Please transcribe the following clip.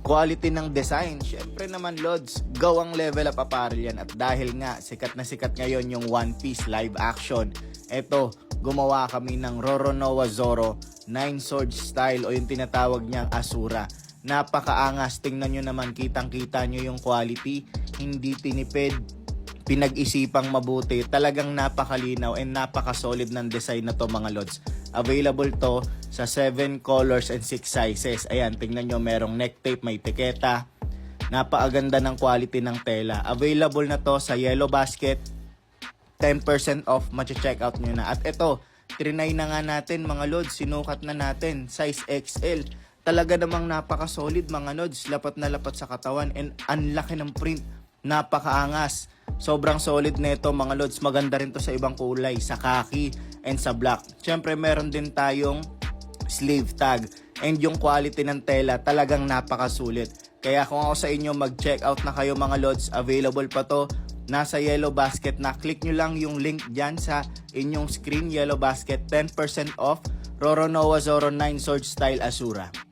quality ng design, syempre naman Lods, gawang level up apparel yan. At dahil nga sikat na sikat ngayon yung One Piece live action, eto, gumawa kami ng Roronoa Zoro 9 sword style o yung tinatawag niyang Asura. Napakaangas, tingnan nyo naman, kitang-kita nyo yung quality, hindi tinipid, pinag-isipang mabuti, talagang napakalinaw and napaka-solid ng design na to mga Lods. Available to sa 7 colors and 6 sizes. Ayan, tingnan nyo, merong neck tape, may tiketa. Napakaganda ng quality ng tela. Available na to sa Yellow Basket. 10% off, mache-check out nyo na. At ito, trinay na nga natin mga Lods, sinukat na natin, size XL. Talaga namang napaka-solid mga Lods, lapat na lapat sa katawan and ang laki ng print, napakaangas. Sobrang solid nito mga Lods, maganda rin to sa ibang kulay, sa khaki and sa black. Siyempre meron din tayong sleeve tag and yung quality ng tela talagang napakasulit. Kaya kung ako sa inyo, mag-check out na kayo mga Lods, available pa to. Nasa Yellow Basket na, click nyo lang yung link dyan sa inyong screen, Yellow Basket, 10% off, Roronoa Zoro 9 Sword Style Asura.